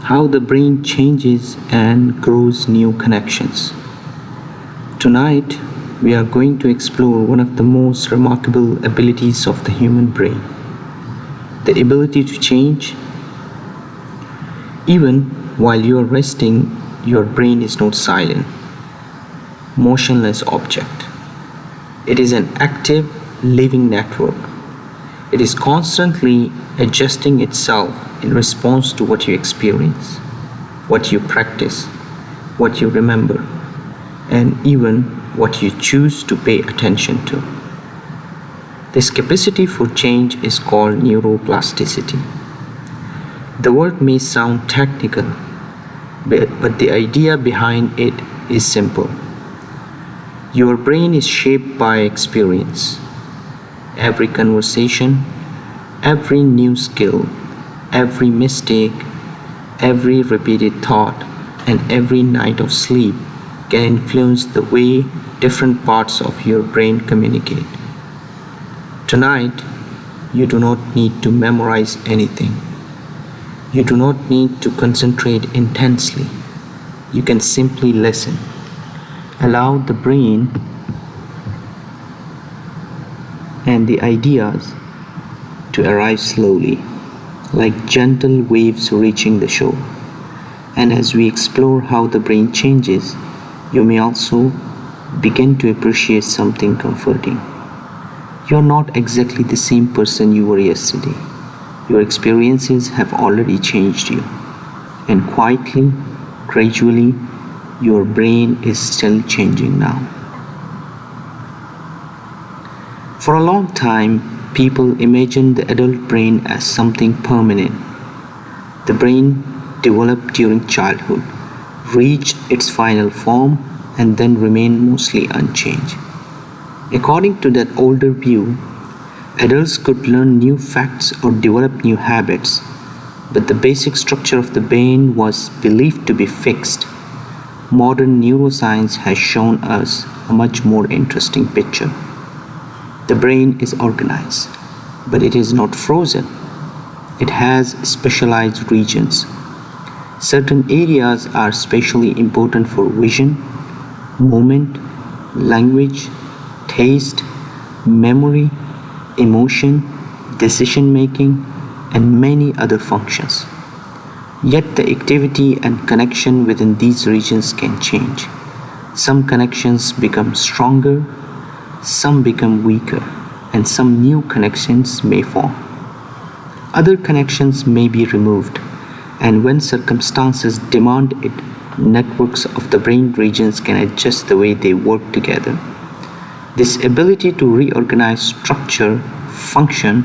how the brain changes and grows new connections. Tonight, we are going to explore one of the most remarkable abilities of the human brain, the ability to change. Even while you are resting, your brain is not silent, motionless object. It is an active, living network. It is constantly adjusting itself in response to what you experience, what you practice, what you remember, and even what you choose to pay attention to. This capacity for change is called neuroplasticity. The word may sound technical, but the idea behind it is simple. Your brain is shaped by experience. Every conversation, every new skill, every mistake, every repeated thought, and every night of sleep can influence the way different parts of your brain communicate. Tonight, you do not need to memorize anything. You do not need to concentrate intensely. You can simply listen. Allow the brain and the ideas to arrive slowly, like gentle waves reaching the shore. And as we explore how the brain changes, you may also begin to appreciate something comforting. You are not exactly the same person you were yesterday. Your experiences have already changed you. And quietly, gradually, your brain is still changing now. For a long time, people imagined the adult brain as something permanent. The brain developed during childhood, reached its final form, and then remained mostly unchanged. According to that older view, adults could learn new facts or develop new habits, but the basic structure of the brain was believed to be fixed. Modern neuroscience has shown us a much more interesting picture. The brain is organized, but it is not frozen. It has specialized regions. Certain areas are especially important for vision, movement, language, taste, memory, emotion, decision making, and many other functions. Yet the activity and connection within these regions can change. Some connections become stronger, some become weaker, and some new connections may form. Other connections may be removed, and when circumstances demand it, networks of the brain regions can adjust the way they work together. This ability to reorganize structure, function,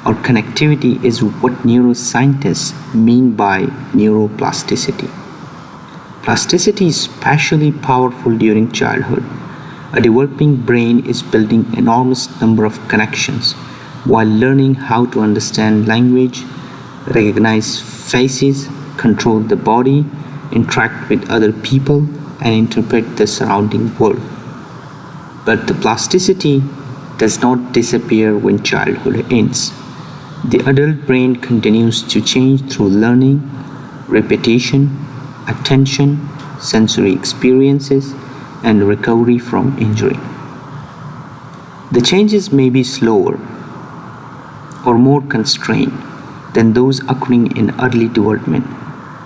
or connectivity is what neuroscientists mean by neuroplasticity. Plasticity is especially powerful during childhood. A developing brain is building an enormous number of connections while learning how to understand language, recognize faces, control the body, interact with other people, and interpret the surrounding world. But the plasticity does not disappear when childhood ends. The adult brain continues to change through learning, repetition, attention, sensory experiences, and recovery from injury. The changes may be slower or more constrained than those occurring in early development,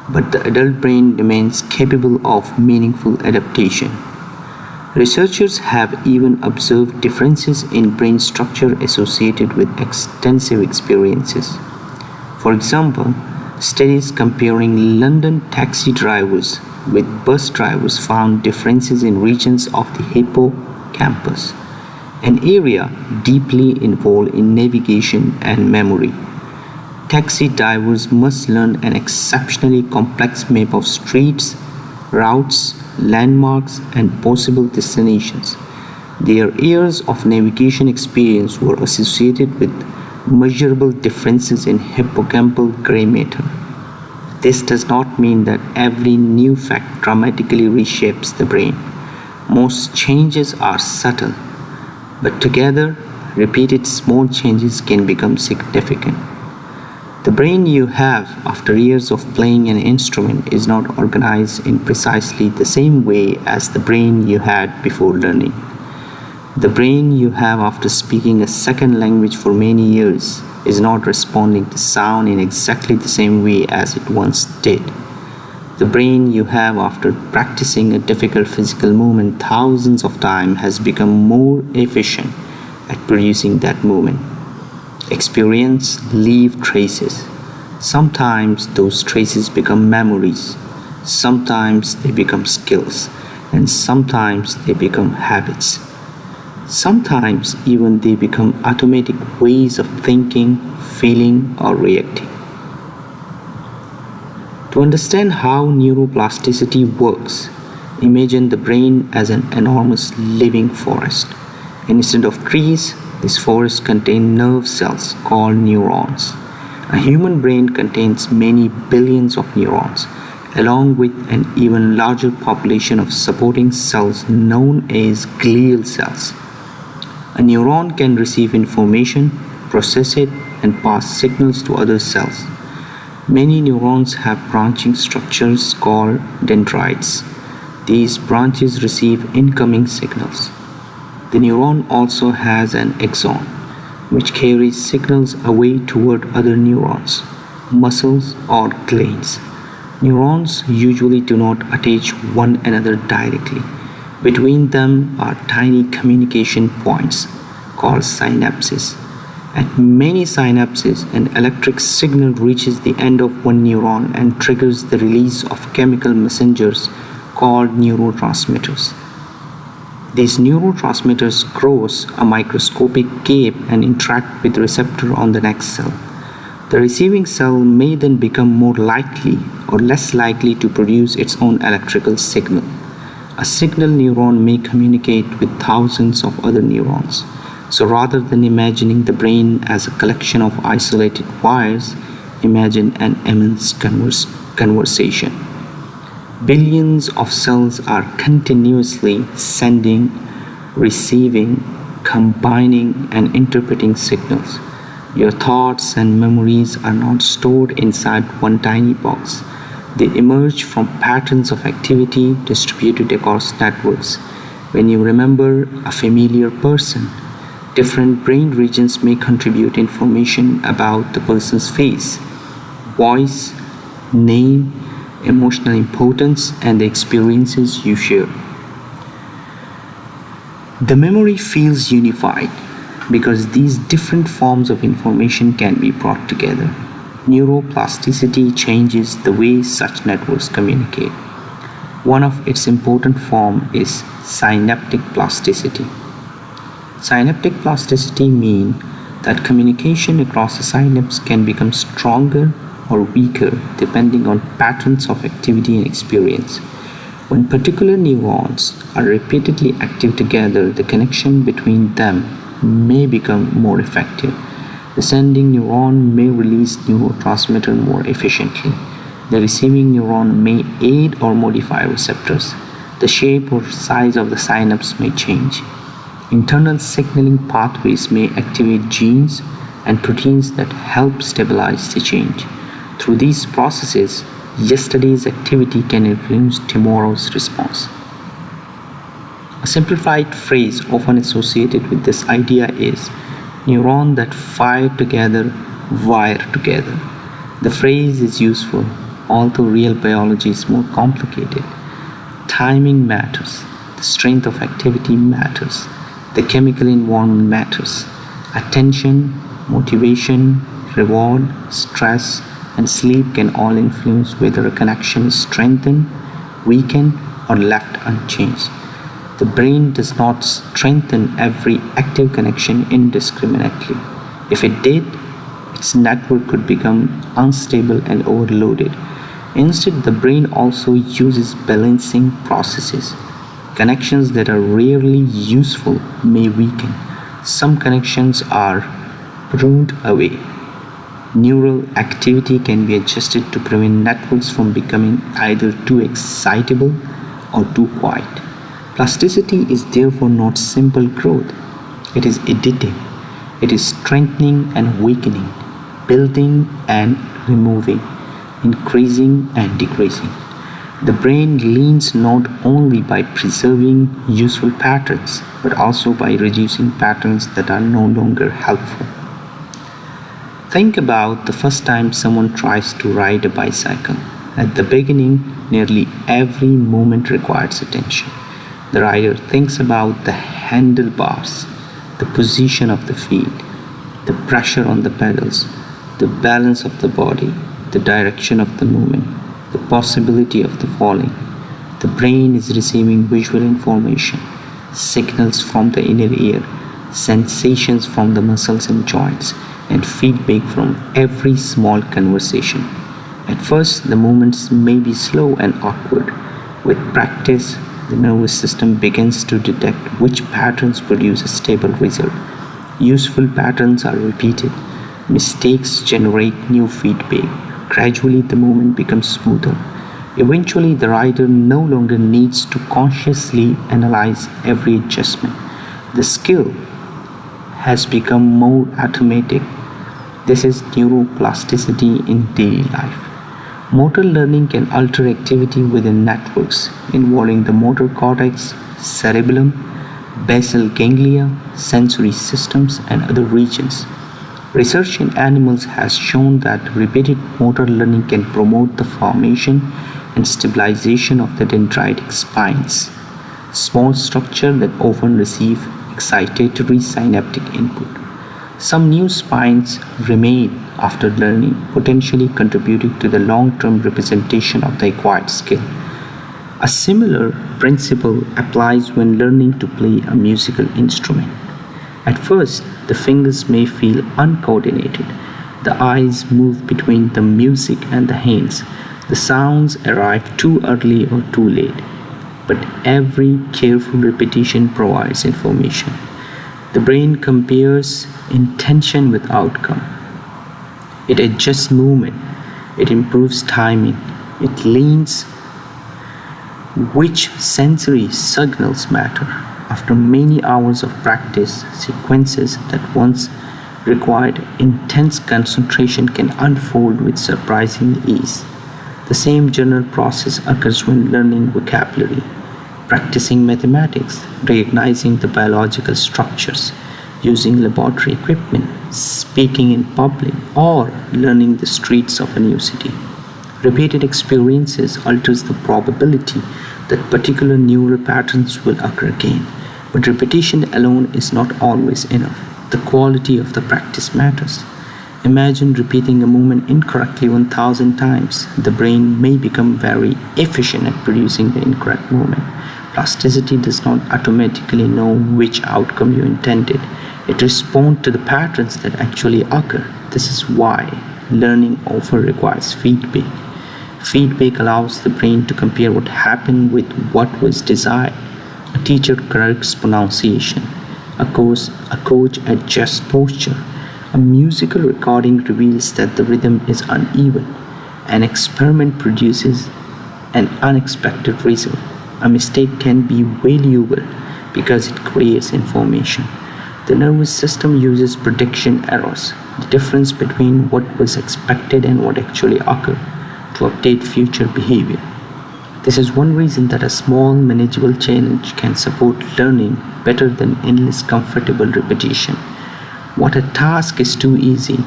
but the adult brain remains capable of meaningful adaptation. Researchers have even observed differences in brain structure associated with extensive experiences. For example, studies comparing London taxi drivers with bus drivers found differences in regions of the hippocampus, an area deeply involved in navigation and memory. Taxi drivers must learn an exceptionally complex map of streets, routes, landmarks, and possible destinations. Their years of navigation experience were associated with measurable differences in hippocampal gray matter. This does not mean that every new fact dramatically reshapes the brain. Most changes are subtle, but together, repeated small changes can become significant. The brain you have after years of playing an instrument is not organized in precisely the same way as the brain you had before learning. The brain you have after speaking a second language for many years is not responding to sound in exactly the same way as it once did. The brain you have after practicing a difficult physical movement thousands of times has become more efficient at producing that movement. Experience leave traces. Sometimes those traces become memories, sometimes they become skills, and sometimes they become habits. Sometimes even they become automatic ways of thinking, feeling, or reacting. To understand how neuroplasticity works, imagine the brain as an enormous living forest. Instead of trees, this forest contains nerve cells called neurons. A human brain contains many billions of neurons, along with an even larger population of supporting cells known as glial cells. A neuron can receive information, process it, and pass signals to other cells. Many neurons have branching structures called dendrites. These branches receive incoming signals. The neuron also has an axon, which carries signals away toward other neurons, muscles, or glands. Neurons usually do not attach one another directly. Between them are tiny communication points called synapses. At many synapses, an electric signal reaches the end of one neuron and triggers the release of chemical messengers called neurotransmitters. These neurotransmitters cross a microscopic gap and interact with the receptor on the next cell. The receiving cell may then become more likely or less likely to produce its own electrical signal. A signal neuron may communicate with thousands of other neurons. So rather than imagining the brain as a collection of isolated wires, imagine an immense conversation. Billions of cells are continuously sending, receiving, combining, and interpreting signals. Your thoughts and memories are not stored inside one tiny box. They emerge from patterns of activity distributed across networks. When you remember a familiar person, different brain regions may contribute information about the person's face, voice, name, emotional importance, and the experiences you share. The memory feels unified because these different forms of information can be brought together. Neuroplasticity changes the way such networks communicate. One of its important forms is synaptic plasticity. Synaptic plasticity means that communication across a synapse can become stronger or weaker depending on patterns of activity and experience. When particular neurons are repeatedly active together, the connection between them may become more effective. The sending neuron may release neurotransmitter more efficiently. The receiving neuron may aid or modify receptors. The shape or size of the synapse may change. Internal signaling pathways may activate genes and proteins that help stabilize the change. Through these processes, yesterday's activity can influence tomorrow's response. A simplified phrase often associated with this idea is neurons that fire together wire together. The phrase is useful, although real biology is more complicated. Timing matters, the strength of activity matters, the chemical environment matters. Attention, motivation, reward, stress, and sleep can all influence whether a connection is strengthened, weakened, or left unchanged. The brain does not strengthen every active connection indiscriminately. If it did, its network could become unstable and overloaded. Instead, the brain also uses balancing processes. Connections that are rarely useful may weaken. Some connections are pruned away. Neural activity can be adjusted to prevent networks from becoming either too excitable or too quiet. Plasticity is therefore not simple growth. It is editing. It is strengthening and weakening. building and removing, increasing and decreasing. The brain learns not only by preserving useful patterns, but also by reducing patterns that are no longer helpful. Think about the first time someone tries to ride a bicycle. At the beginning, nearly every movement requires attention. The rider thinks about the handlebars, the position of the feet, the pressure on the pedals, the balance of the body, the direction of the movement, the possibility of the falling. The brain is receiving visual information, signals from the inner ear, sensations from the muscles and joints, and feedback from every small conversation. At first, the movements may be slow and awkward. With practice, the nervous system begins to detect which patterns produce a stable result. Useful patterns are repeated. Mistakes generate new feedback. Gradually, the movement becomes smoother. Eventually, the rider no longer needs to consciously analyze every adjustment. The skill has become more automatic. This is neuroplasticity in daily life. Motor learning can alter activity within networks involving the motor cortex, cerebellum, basal ganglia, sensory systems, and other regions. Research in animals has shown that repeated motor learning can promote the formation and stabilization of the dendritic spines, small structures that often receive excitatory synaptic input. Some new spines remain after learning, potentially contributing to the long-term representation of the acquired skill. A similar principle applies when learning to play a musical instrument. At first, the fingers may feel uncoordinated. The eyes move between the music and the hands. The sounds arrive too early or too late. But every careful repetition provides information. The brain compares intention with outcome. It adjusts movement. It improves timing. It learns which sensory signals matter. After many hours of practice, sequences that once required intense concentration can unfold with surprising ease. The same general process occurs when learning vocabulary, practicing mathematics, recognizing the biological structures, using laboratory equipment, speaking in public, or learning the streets of a new city. Repeated experiences alters the probability that particular neural patterns will occur again. But repetition alone is not always enough. The quality of the practice matters. Imagine repeating a movement incorrectly 1,000 times. The brain may become very efficient at producing the incorrect movement. Plasticity does not automatically know which outcome you intended. It responds to the patterns that actually occur. This is why learning often requires feedback. Feedback allows the brain to compare what happened with what was desired. A teacher corrects pronunciation. A coach adjusts posture. A musical recording reveals that the rhythm is uneven. An experiment produces an unexpected result. A mistake can be valuable because it creates information. The nervous system uses prediction errors, the difference between what was expected and what actually occurred, to update future behavior. This is one reason that a small, manageable challenge can support learning better than endless, comfortable repetition. What a task is too easy,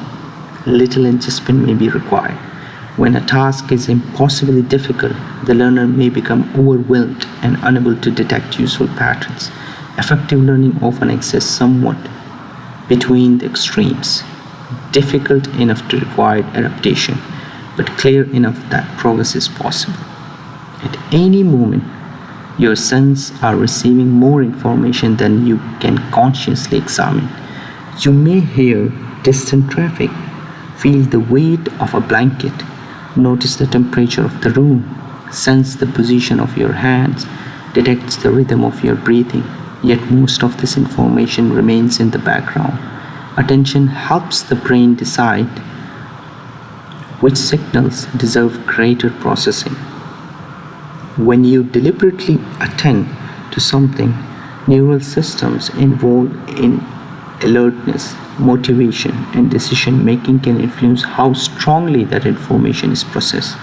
little adjustment may be required. When a task is impossibly difficult, the learner may become overwhelmed and unable to detect useful patterns. Effective learning often exists somewhat between the extremes, difficult enough to require adaptation, but clear enough that progress is possible. At any moment, your senses are receiving more information than you can consciously examine. You may hear distant traffic, feel the weight of a blanket, notice the temperature of the room, sense the position of your hands, detect the rhythm of your breathing. Yet most of this information remains in the background. Attention helps the brain decide which signals deserve greater processing. When you deliberately attend to something, neural systems involved in alertness, motivation, and decision making can influence how strongly that information is processed.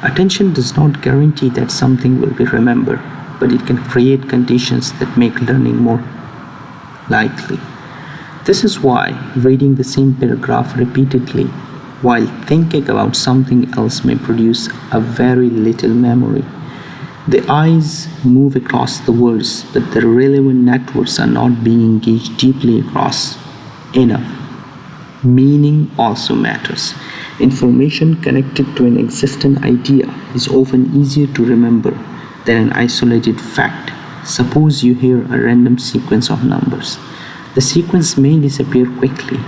Attention does not guarantee that something will be remembered, but it can create conditions that make learning more likely. This is why reading the same paragraph repeatedly while thinking about something else may produce a very little memory. The eyes move across the words, but the relevant networks are not being engaged deeply across enough. Meaning also matters. Information connected to an existing idea is often easier to remember than an isolated fact. Suppose you hear a random sequence of numbers. The sequence may disappear quickly,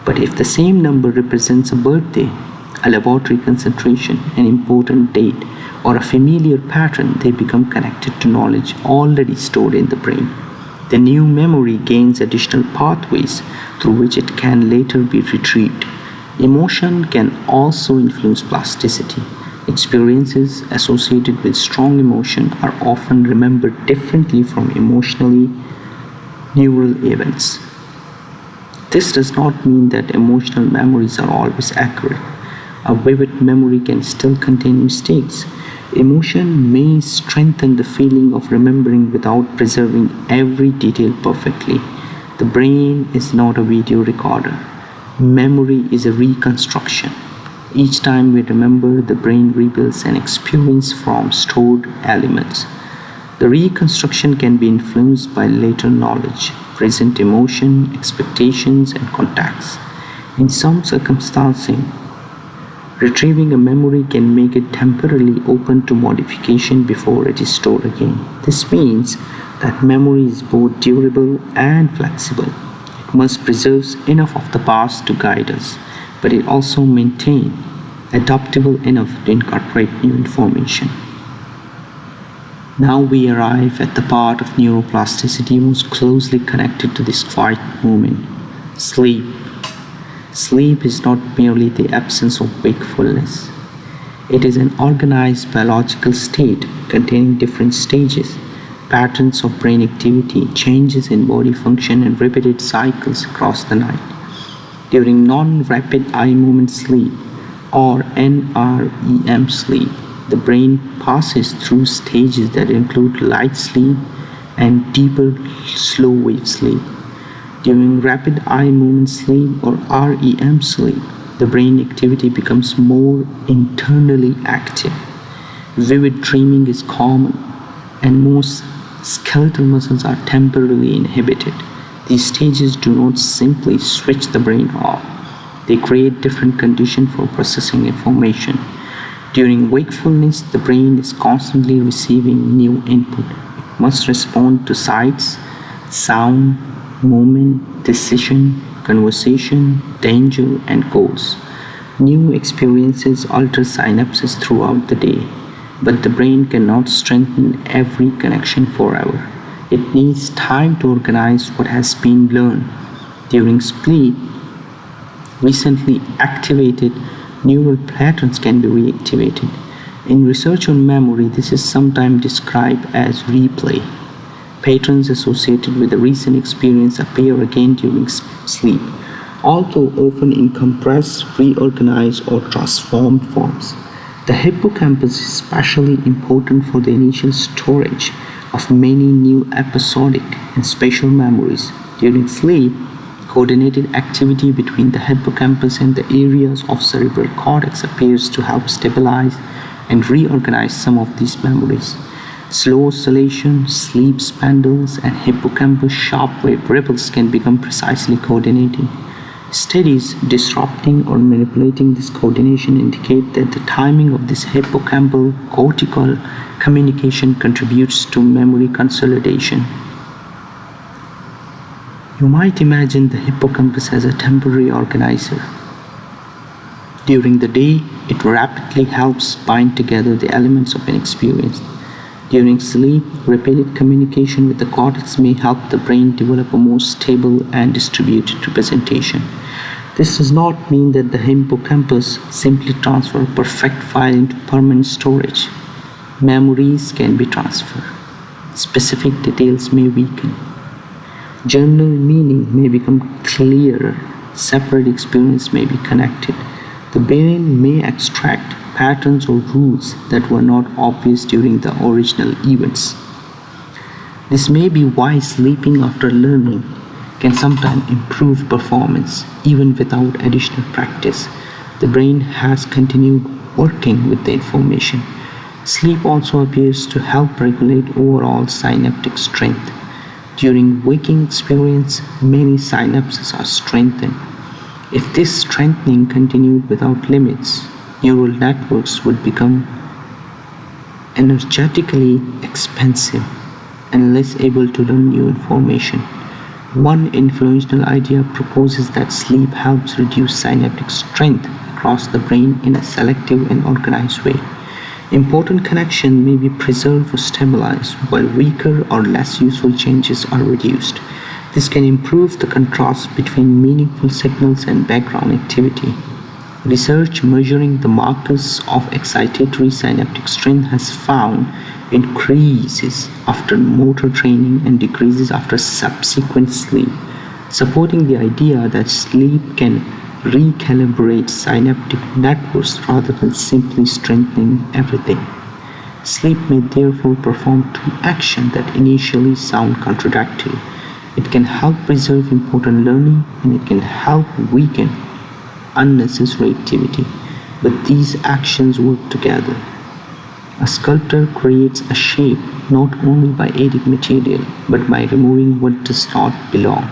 but if the same number represents a birthday, a laboratory concentration, an important date, or a familiar pattern, they become connected to knowledge already stored in the brain. The new memory gains additional pathways through which it can later be retrieved. Emotion can also influence plasticity. Experiences associated with strong emotion are often remembered differently from emotionally neural events. This does not mean that emotional memories are always accurate. A vivid memory can still contain mistakes. Emotion may strengthen the feeling of remembering without preserving every detail perfectly. The brain is not a video recorder. Memory is a reconstruction. Each time we remember, the brain rebuilds an experience from stored elements. The reconstruction can be influenced by later knowledge, present emotion, expectations, and contacts. In some circumstances, retrieving a memory can make it temporarily open to modification before it is stored again. This means that memory is both durable and flexible. It must preserve enough of the past to guide us, but it also maintains adaptable enough to incorporate new information. Now we arrive at the part of neuroplasticity most closely connected to this quiet moment: sleep. Sleep is not merely the absence of wakefulness. It is an organized biological state containing different stages, patterns of brain activity, changes in body function, and repeated cycles across the night. During non-rapid eye movement sleep, or NREM sleep, the brain passes through stages that include light sleep and deeper slow wave sleep. During rapid eye movement sleep, or REM sleep, the brain activity becomes more internally active. Vivid dreaming is common, and most skeletal muscles are temporarily inhibited. These stages do not simply switch the brain off. They create different conditions for processing information. During wakefulness, the brain is constantly receiving new input. It must respond to sights, sound, movement, decision, conversation, danger, and goals. New experiences alter synapses throughout the day, but the brain cannot strengthen every connection forever. It needs time to organize what has been learned. During sleep, recently activated neural patterns can be reactivated. In research on memory, this is sometimes described as replay. Patterns associated with a recent experience appear again during sleep, although often in compressed, reorganized, or transformed forms. The hippocampus is especially important for the initial storage of many new episodic and spatial memories. During sleep, coordinated activity between the hippocampus and the areas of cerebral cortex appears to help stabilize and reorganize some of these memories. Slow oscillation, sleep spindles, and hippocampus sharp wave ripples can become precisely coordinating. Studies disrupting or manipulating this coordination indicate that the timing of this hippocampal cortical communication contributes to memory consolidation. You might imagine the hippocampus as a temporary organizer. During the day, it rapidly helps bind together the elements of an experience. During sleep, repeated communication with the cortex may help the brain develop a more stable and distributed representation. This does not mean that the hippocampus simply transfers a perfect file into permanent storage. Memories can be transferred. Specific details may weaken. General meaning may become clearer, separate experience may be connected. The brain may extract patterns or rules that were not obvious during the original events. This may be why sleeping after learning can sometimes improve performance even without additional practice. The brain has continued working with the information. Sleep also appears to help regulate overall synaptic strength. During waking experience, many synapses are strengthened. If this strengthening continued without limits, neural networks would become energetically expensive and less able to learn new information. One influential idea proposes that sleep helps reduce synaptic strength across the brain in a selective and organized way. Important connections may be preserved or stabilized, while weaker or less useful changes are reduced. This can improve the contrast between meaningful signals and background activity. Research measuring the markers of excitatory synaptic strength has found increases after motor training and decreases after subsequent sleep, supporting the idea that sleep can recalibrate synaptic networks rather than simply strengthening everything. Sleep may therefore perform two actions that initially sound contradictory. It can help preserve important learning and it can help weaken unnecessary activity, but these actions work together. A sculptor creates a shape not only by adding material, but by removing what does not belong.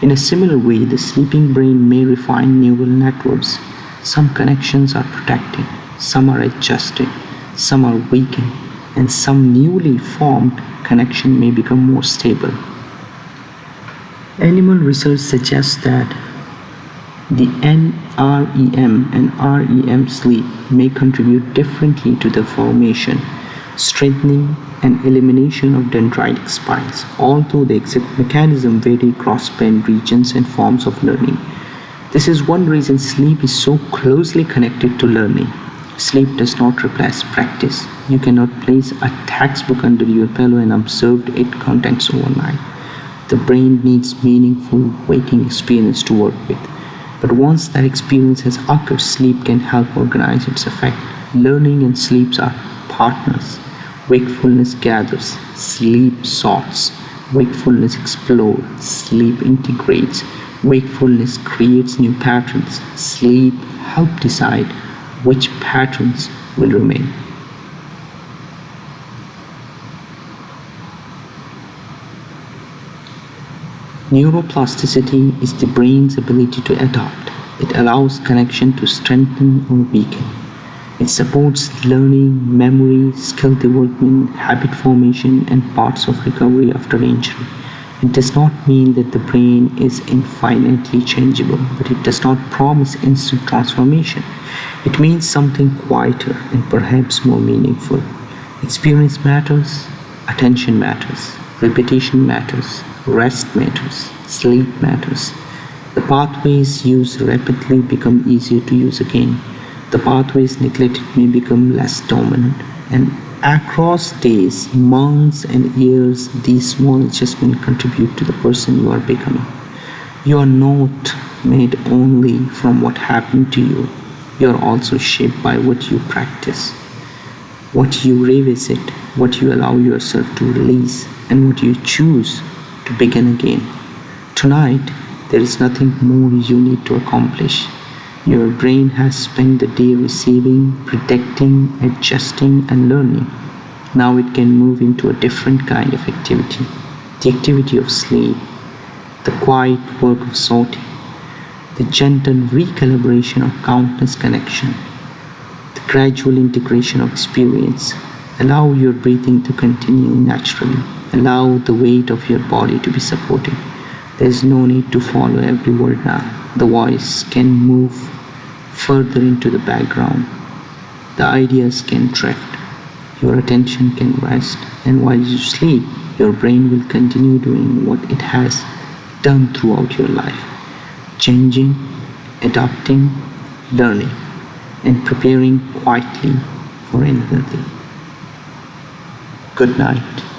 In a similar way, the sleeping brain may refine neural networks. Some connections are protected, some are adjusted, some are weakened, and some newly formed connection may become more stable. Animal research suggests that the NREM and REM sleep may contribute differently to the formation, strengthening, and elimination of dendritic spines, although the exact mechanism vary across brain regions and forms of learning. This is one reason sleep is so closely connected to learning. Sleep does not replace practice. You cannot place a textbook under your pillow and observe its contents overnight. The brain needs meaningful waking experience to work with. But once that experience has occurred, sleep can help organize its effect. Learning and sleep are partners. Wakefulness gathers, sleep sorts. Wakefulness explores, sleep integrates. Wakefulness creates new patterns. Sleep helps decide which patterns will remain. Neuroplasticity is the brain's ability to adapt. It allows connection to strengthen or weaken. It supports learning, memory, skill development, habit formation, and parts of recovery after injury. It does not mean that the brain is infinitely changeable, but it does not promise instant transformation. It means something quieter and perhaps more meaningful. Experience matters, attention matters, repetition matters, rest matters, sleep matters. The pathways used rapidly become easier to use again. The pathways neglected may become less dominant. And across days, months, and years, these small adjustments contribute to the person you are becoming. You are not made only from what happened to you. You are also shaped by what you practice, what you revisit, what you allow yourself to release, and what you choose to begin again. Tonight, there is nothing more you need to accomplish. Your brain has spent the day receiving, predicting, adjusting, and learning. Now it can move into a different kind of activity, the activity of sleep, the quiet work of sorting, the gentle recalibration of countless connections, the gradual integration of experience. Allow your breathing to continue naturally. Allow the weight of your body to be supported. There is no need to follow every word now. The voice can move further into the background. The ideas can drift. Your attention can rest. And while you sleep, your brain will continue doing what it has done throughout your life, changing, adapting, learning, and preparing quietly for another day. Good night.